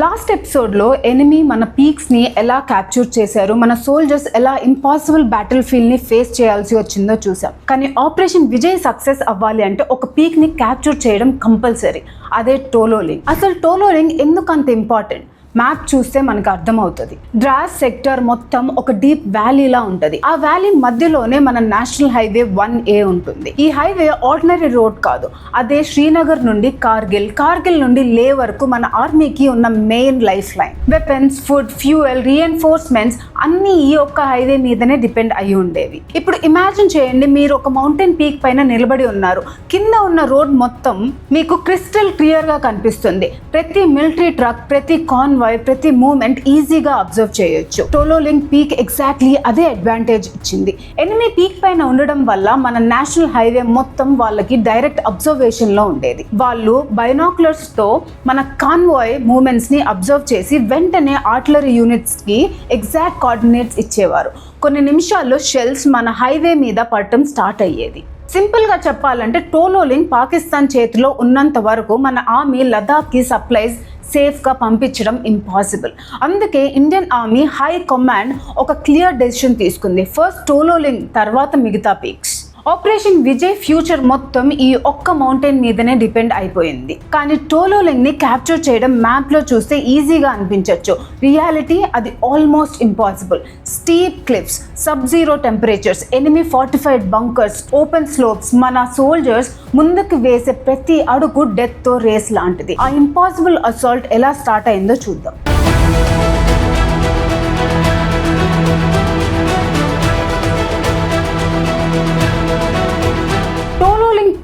Last ఎపిసోడ్లో enemy మన పీక్స్ని ఎలా క్యాప్చర్ చేశారు, మన సోల్జర్స్ ఎలా ఇంపాసిబుల్ బ్యాటిల్ ఫీల్డ్ని ఫేస్ చేయాల్సి వచ్చిందో చూసాం. కానీ ఆపరేషన్ విజయ్ సక్సెస్ అవ్వాలి అంటే ఒక పీక్ని క్యాప్చర్ చేయడం కంపల్సరీ. అదే టోలోలింగ్. అసలు టోలోలింగ్ ఎందుకు అంత ఇంపార్టెంట్? మ్యాప్ చూస్తే మనకు అర్థమవుతుంది. ద్రాస్ సెక్టర్ మొత్తం ఒక డీప్ వ్యాలీలా ఉంటుంది. ఆ వ్యాలీ మధ్యలోనే మన నేషనల్ హైవే 1A ఉంటుంది. ఈ హైవే ఆర్డినరీ రోడ్ కాదు. అదే శ్రీనగర్ నుండి కార్గిల్ నుండి లే వరకు మన ఆర్మీకి ఉన్న main life line. Weapons, food, fuel, రీఎన్ఫోర్స్మెంట్స్ అన్నీ ఈ ఒక్క హైవే మీదనే డిపెండ్ అయి ఉండేవి. ఇప్పుడు ఇమాజిన్ చేయండి, మీరు ఒక మౌంటైన్ పీక్ పైన నిలబడి ఉన్నారు. కింద ఉన్న రోడ్ మొత్తం మీకు క్రిస్టల్ క్లియర్ గా కనిపిస్తుంది. ప్రతి మిలిటరీ ట్రక్, ప్రతి కాన్వాయ్, ప్రతి మూవ్మెంట్ ఈజీగా అబ్జర్వ్ చేయొచ్చు. టోలోలింగ్ పీక్ ఎగ్జాక్ట్లీ అదే అడ్వాంటేజ్ ఇచ్చింది. ఎనిమీ పీక్ పైన ఉండడం వల్ల మన నేషనల్ హైవే మొత్తం వాళ్ళకి డైరెక్ట్ అబ్జర్వేషన్ లో ఉండేది. వాళ్ళు బైనాక్యులర్స్ తో మన కాన్వాయ్ మూవ్మెంట్స్ ని అబ్జర్వ్ చేసి వెంటనే ఆర్టిలరీ యూనిట్స్ కి ఎగ్జాక్ట్ కోఆర్డినేట్స్ ఇచ్చేవారు. కొన్ని నిమిషాల్లో షెల్స్ మన హైవే మీద పడటం స్టార్ట్ అయ్యేది. సింపుల్ గా చెప్పాలంటే టోలోలింగ్ పాకిస్తాన్ చేతిలో ఉన్నంత వరకు మన ఆర్మీ లదాఖ్ కి సప్లైస్ సేఫ్ గా పంపించడం ఇంపాసిబుల్. అందుకే ఇండియన్ ఆర్మీ హై కమాండ్ ఒక క్లియర్ డెసిషన్ తీసుకుంది. ఫస్ట్ టోలోలింగ్, తర్వాత మిగతా పీక్స్. ఆపరేషన్ విజయ్ ఫ్యూచర్ మొత్తం ఈ ఒక్క మౌంటైన్ మీదనే డిపెండ్ అయిపోయింది. కానీ టోలోలింగ్ ని క్యాప్చర్ చేయడం మ్యాప్ లో చూస్తే ఈజీగా అనిపించవచ్చు. రియాలిటీ అది almost impossible. Steep cliffs, sub zero temperatures, enemy fortified bunkers, open slopes, మన సోల్జర్స్ ముందుకు వేసే ప్రతి అడుగు డెత్ తో రేస్ లాంటిది. ఆ ఇంపాసిబుల్ అసాల్ట్ ఎలా స్టార్ట్ అయిందో చూద్దాం.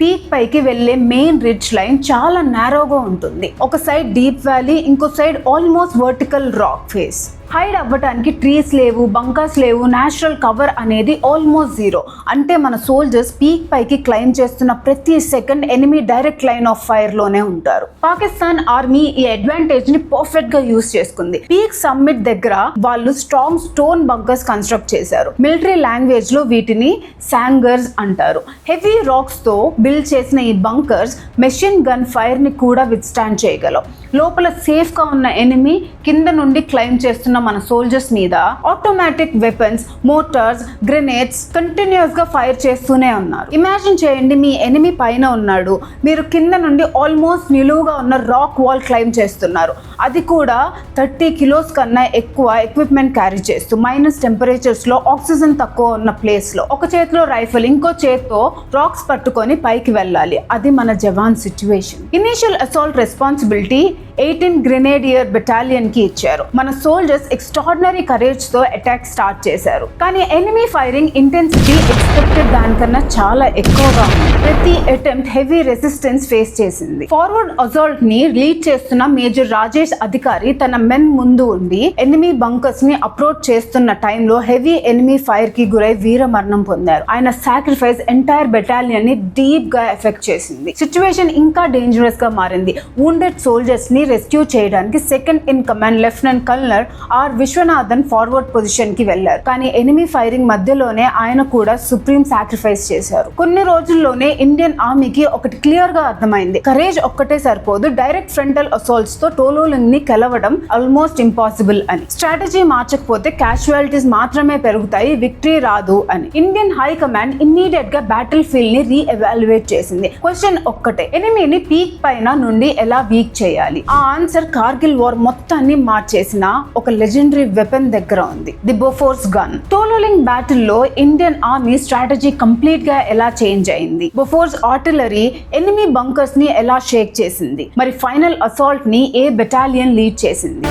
పీక్ పైకి వెళ్లే మెయిన్ రిడ్జ్ లైన్ చాలా నారోగా ఉంటుంది. ఒక సైడ్ డీప్ వ్యాలీ, ఇంకో side almost vertical rock face. Hide అవ్వటానికి ట్రీస్ లేవు, బంకర్స్ లేవు, నేచురల్ కవర్ అనేది ఆల్మోస్ట్ జీరో. అంటే మన సోల్జర్స్ పీక్ పైకి క్లైమ్ చేస్తున్న ప్రతి second enemy direct line of fire లోనే ఉంటారు. పాకిస్తాన్ ఆర్మీ ఈ అడ్వాంటేజ్ ని పర్ఫెక్ట్ గా యూజ్ చేసుకుంది. పీక్ సమ్మిట్ దగ్గర వాళ్ళు స్ట్రాంగ్ స్టోన్ బంకర్స్ కన్స్ట్రక్ట్ చేశారు. మిలిటరీ లాంగ్వేజ్ లో వీటిని శాంగర్స్ అంటారు. హెవీ రాక్స్ తో బిల్డ్ చేసిన ఈ బంకర్స్ మెషిన్ గన్ ఫైర్ ని కూడా విత్స్టాండ్ చేయగలవు. లోపల సేఫ్ గా ఉన్న ఎనిమీ కింద నుండి క్లైమ్ చేస్తున్న మన సోల్జర్స్ మీద automatic weapons, Motors, grenades continuous గా ఫైర్ చేస్తూనే ఉన్నారు. ఇమాజిన్ చేయండి, మీ ఎనిమీ పైన ఉన్నాడు, మీరు కింద నుండి ఆల్మోస్ట్ నిలువుగా ఉన్న రాక్ వాల్ క్లైమ్ చేస్తున్నారు. అది కూడా 30 కిలోస్ కన్నా ఎక్కువ ఎక్విప్మెంట్ క్యారీ చేస్తూ మైనస్ టెంపరేచర్స్ లో ఆక్సిజన్ తక్కువ ఉన్న ప్లేస్ లో ఒక చేతిలో రైఫిల్, ఇంకో చేతితో రాక్స్ పట్టుకొని పైకి వెళ్ళాలి. అది మన jawan situation. Initial assault responsibility 18 grenadier battalion కి ఇచ్చారు. మన సోల్జర్స్ ఎక్స్ట్రాడినరీ కరేజ్ తో అటాక్ స్టార్ట్ చేశారు. కానీ ఎనిమీ ఫైరింగ్ ఇంటెన్సిటీ ఎక్స్పెక్టెడ్ దానికన్నా చాలా ఎక్కువగా ఉంది. ప్రతి అటెంప్ట్ హెవీ రెసిస్టెన్స్ ఫేస్ చేసింది. ఫార్వర్డ్ అసాల్ట్ ని లీడ్ చేస్తున్న మేజర్ రాజేష్ అధికారి తన మెన్ ముందు ఉండి ఎనిమీ బంకర్స్ ని అప్రోచ్ చేస్తున్న టైంలో హెవీ ఎనిమీ ఫైర్ కి గురై వీర మరణం పొందారు. ఆయన సాక్రిఫైస్ ఎంటైర్ బెటాలియన్ ని డీప్ గా ఎఫెక్ట్ చేసింది. సిచ్యువేషన్ ఇంకా డేంజరస్ గా మారింది. వూండెడ్ సోల్జర్స్ ని రెస్క్యూ చేయడానికి second in command lieutenant colonel R Viswanathan forward position కి వెళ్లారు. కానీ ఎనిమీ ఫైరింగ్ మధ్యలోనే ఆయన కూడా సుప్రీం సాక్రిఫైస్ చేశారు. కొన్ని రోజుల్లోనే ఇండియన్ ఆర్మీకి ఒకటి క్లియర్ గా అర్థమైంది. కరేజ్ ఒక్కటే సరిపోదు, డైరెక్ట్ ఫ్రంటల్ అసాల్ట్స్ తో టోలోలింగ్ ని గెలవడం ఆల్మోస్ట్ ఇంపాసిబుల్ అని. స్ట్రాటజీ మార్చకపోతే క్యాజువాలిటీస్ మాత్రమే పెరుగుతాయి, విక్టరీ రాదు అని. ఇండియన్ హై కమాండ్ ఇమ్మీడియట్ గా బ్యాటిల్ ఫీల్డ్ ని రీఎవాల్యుయేట్ చేసింది. క్వశ్చన్ ఒక్కటే, ఎనిమీని పీక్ పైన నుండి ఎలా వీక్ చేయాలి? ఆ ఆన్సర్ కార్గిల్ వార్ మొత్తాన్ని మార్చేసిన ఒక లెజెండరీ వెపన్ దగ్గర ఉంది, the Bofors gun. Tololing battle లో ఇండియన్ ఆర్మీ స్ట్రాటజీ కంప్లీట్ గా ఎలా చేంజ్ అయింది? బోఫోర్స్ ఆర్టిలరీ ఎనిమీ బంకర్స్ ని ఎలా షేక్ చేసింది? మరి ఫైనల్ అసాల్ట్ ని ఏ బెటాలియన్ లీడ్ చేసింది?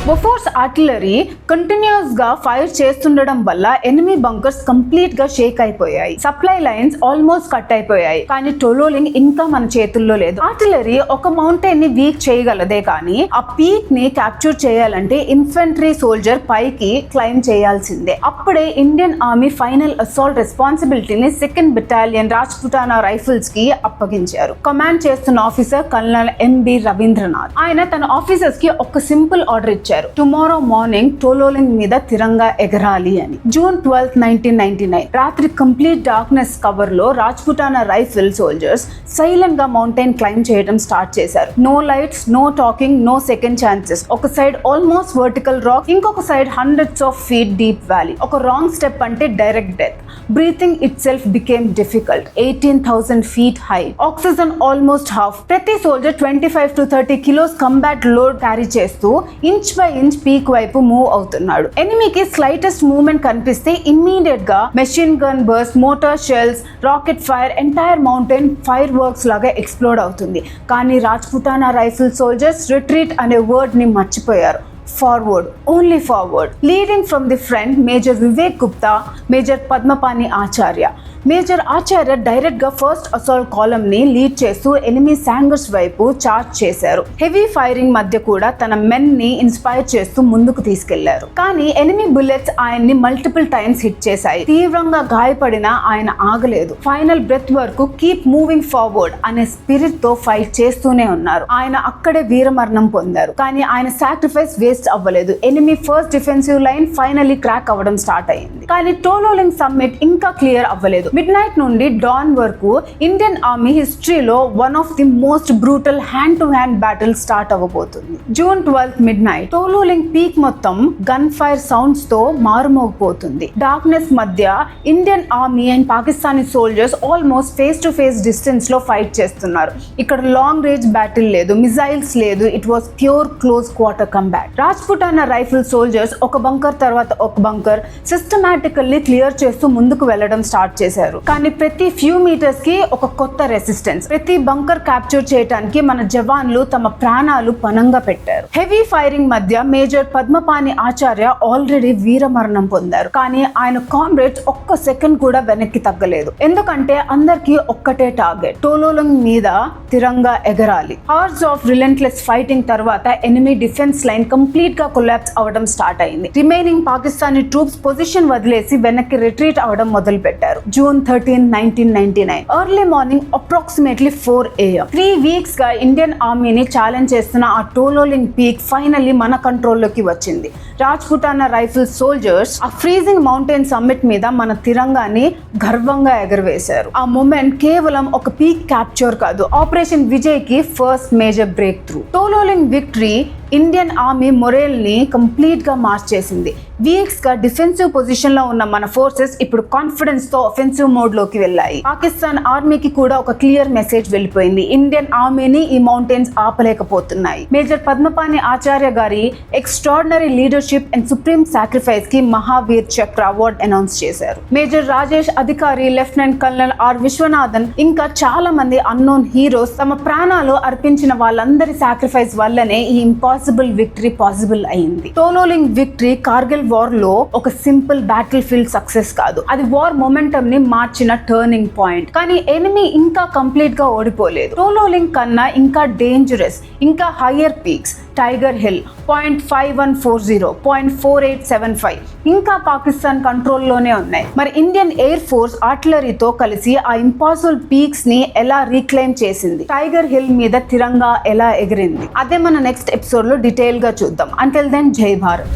బోఫోర్స్ ఆర్టిలరీ కంటిన్యూస్ గా ఫైర్ చేస్తుండడం వల్ల ఎనిమీ బంకర్స్ కంప్లీట్ గా షేక్ అయిపోయాయి. సప్లై లైన్స్ ఆల్మోస్ట్ కట్ అయిపోయాయి. కానీ టోలోలింగ్ ఇంకా మన చేతుల్లో లేదు. ఆర్టిలరీ ఒక మౌంటైన్ ని వీక్ చేయగలదే కానీ ఆ పీక్ ని క్యాప్చర్ చేయాలంటే ఇన్ఫెంట్రీ సోల్జర్ పైకి క్లైమ్ చేయాల్సిందే. అప్పుడే ఇండియన్ ఆర్మీ ఫైనల్ అసాల్ట్ రెస్పాన్సిబిలిటీని సెకండ్ బెటాలియన్ రాజ్పుటానా రైఫిల్స్ కి అప్పగించారు. కమాండ్ చేస్తున్న ఆఫీసర్ కల్నల్ ఎంబి రవీంద్రనాథ్. ఆయన తన ఆఫీసర్స్ కి ఒక సింపుల్ ఆర్డర్ ఇచ్చారు. టుమారో టుమారో మార్నింగ్ టోలోలింగ్ మీద తిరంగా ఎగరాలి అని. జూన్ 12, 1999 రాత్రి కంప్లీట్ డార్క్నెస్ కవర్ లో రాజ్పుటానా రైఫిల్ సోల్జర్స్ సైలెంట్ గా మౌంటైన్ క్లైమ్ చేయడం స్టార్ట్ చేశారు. No lights, no talking, no second chances. ఒక సైడ్ ఆల్మోస్ట్ వర్టికల్ రాక్, ఇంకొక side hundreds of feet deep valley. ఒక రాంగ్ స్టెప్ అంటే direct death. Breathing itself became difficult. 18,000 feet high. Oxygen almost half. ప్రతి soldier 25 to 30 kilos combat load carry చేస్తూ inch by inch peak వైపు move అవుతున్నాడు. ఎనిమీకి slightest movement కనిపిస్తే immediate గా machine gun burst, motor shells, rocket fire, entire mountain fire works లాగా explode అవుతుంది. కానీ రాజ్పుటానా రైఫిల్ సోల్జర్స్ రిట్రీట్ అనే వర్డ్ ని మర్చిపోయారు. Forward, only forward. Leading from the front, Major Vivek Gupta, Major Padmapani Acharya. Major Acharya direct గా first assault column ని lead చేస్తూ enemy sangars వైపు చార్జ్ చేశారు. హెవీ ఫైరింగ్ మధ్య కూడా తన మెన్ ని ఇన్స్పైర్ చేస్తూ ముందుకు తీసుకెళ్లారు. కానీ ఎనిమీ బుల్లెట్స్ ఆయన్ని మల్టిపుల్ టైమ్స్ హిట్ చేశాయి. తీవ్రంగా గాయపడినా ఆయన ఆగలేదు. ఫైనల్ బ్రెత్ వరకు కీప్ మూవింగ్ ఫార్వర్డ్ అనే స్పిరిట్ తో ఫైట్ చేస్తూనే ఉన్నారు. ఆయన అక్కడే వీరమరణం పొందారు. కానీ ఆయన సాక్రిఫైస్ వేస్ట్ అవ్వలేదు. Enemy first defensive line finally crack అవ్వడం స్టార్ట్ అయింది. కానీ టోలోలింగ్ సమ్మిట్ ఇంకా క్లియర్ అవ్వలేదు. మిడ్ నైట్ నుండి డాన్ వరకు ఇండియన్ ఆర్మీ హిస్టరీలో one of the most brutal hand to hand battle start అవ్వబోతుంది. June 12 midnight Tololing peak మొత్తం గన్ ఫైర్ సౌండ్స్ తో మారుమోగిపోతుంది. డార్క్నెస్ మధ్య Indian army and Pakistani soldiers almost face to face distance లో fight చేస్తున్నారు. ఇక్కడ లాంగ్ రేంజ్ బ్యాటిల్ లేదు, missiles లేదు. It was pure close quarter combat. Rajputana rifle soldiers ఒక బంకర్ తర్వాత ఒక బంకర్ సిస్టమాటికల్లీ క్లియర్ చేస్తూ ముందుకు వెళ్లడం స్టార్ట్ చేశారు. కానీ ప్రతి ఫ్యూ మీటర్స్ కి ఒక కొత్త రెసిస్టెన్స్. ప్రతి బంకర్ క్యాప్చర్ చేయడానికి మన జవాన్లు తమ ప్రాణాలు పణంగా పెట్టారు. హెవీ ఫైరింగ్ మధ్య మేజర్ పద్మపాని ఆచార్య ఆల్రెడీ వీరమరణం పొందారు. కానీ ఆయన కామ్రేడ్స్ ఒక్క సెకండ్ కూడా వెనక్కి తగ్గలేదు. ఎందుకంటే అందరికీ ఒక్కటే టార్గెట్, టోలోలింగ్ మీద తిరంగా ఎగరాలి. అవర్స్ ఆఫ్ రిలెంట్లెస్ ఫైటింగ్ తర్వాత ఎనిమీ డిఫెన్స్ లైన్ కంప్లీట్ గా కొలాప్స్ అవడం స్టార్ట్ అయింది. రిమైనింగ్ పాకిస్తానీ ట్రూప్స్ పొజిషన్ వదిలేసి వెనక్కి రిట్రీట్ అవడం మొదలు పెట్టారు. June 13, 1999 early morning approximately 4 AM 3 weeks గా ఇండియన్ ఆర్మీని ఛాలెంజ్ చేస్తున్న ఆ టోలోలింగ్ పీక్ ఫైనల్లీ మన కంట్రోల్లోకి వచ్చింది. రాజ్పుటానా రైఫిల్ సోల్జర్స్ ఆ ఫ్రీజింగ్ మౌంటైన్ సమ్మిట్ మీద మన తిరంగాని గర్వంగా ఎగరవేశారు. ఆ మూమెంట్ కేవలం ఒక పీక్ క్యాప్చర్ కాదు, ఆపరేషన్ విజయ్ కి first major breakthrough. Tololing victory Indian army morale ని కంప్లీట్ గా మార్చేసింది. వీక్స్ గా డిఫెన్సివ్ పొజిషన్ లో ఉన్న మన ఫోర్సెస్ ఇప్పుడు కాన్ఫిడెన్స్ తో ఆఫెన్సివ్ మోడ్ లోకి వెళ్ళాయి. పాకిస్తాన్ ఆర్మీకి కూడా ఒక క్లియర్ మెసేజ్ వెళ్ళిపోయింది. ఇండియన్ ఆర్మీని ఈ మౌంటైన్స్ ఆపలేకపోతున్నాయి. మేజర్ పద్మపాని ఆచార్య గారి extraordinary leadership and supreme sacrifice కి మహావీర్ చక్ర అవార్డ్ అనౌన్స్ చేశారు. మేజర్ రాజేష్ అధికారి, లెఫ్టినెంట్ కల్నల్ ఆర్ విశ్వనాథన్ ఇంకా చాలా మంది అన్నోన్ హీరోస్ తమ ప్రాణాలు అర్పించిన వాళ్ళందరి సాక్రిఫైస్ వల్లనే ఈ ఇంపాసిబుల్ విక్టరీ పాసిబుల్ అయింది. టోలోలింగ్ విక్టరీ కార్గిల్ వార్ లో ఒక సింపుల్ బ్యాటిల్ ఫీల్డ్ సక్సెస్ కాదు, అది వార్ మొమెంటమ్ ని మార్చిన టర్నింగ్ పాయింట్. కానీ ఎనిమీ ఇంకా కంప్లీట్ గా ఓడిపోలేదు. టోలోలింగ్ కన్నా ఇంకా డేంజరస్, ఇంకా హయ్యర్ పీక్స్ టైగర్ హిల్ 0.5140, 0.4875 ఇంకా పాకిస్తాన్ కంట్రోల్లోనే ఉన్నాయి. మరి ఇండియన్ ఎయిర్ ఫోర్స్ ఆర్టిలరీతో కలిసి ఆ ఇంపాసిబుల్ పీక్స్ ని ఎలా రీక్లెయిమ్ చేసింది, టైగర్ హిల్ మీద తిరంగా ఎలా ఎగిరింది, అదే మన నెక్స్ట్ ఎపిసోడ్ లో డీటెయిల్ గా చూద్దాం. అంటిల్ దెన్ జై భారత్.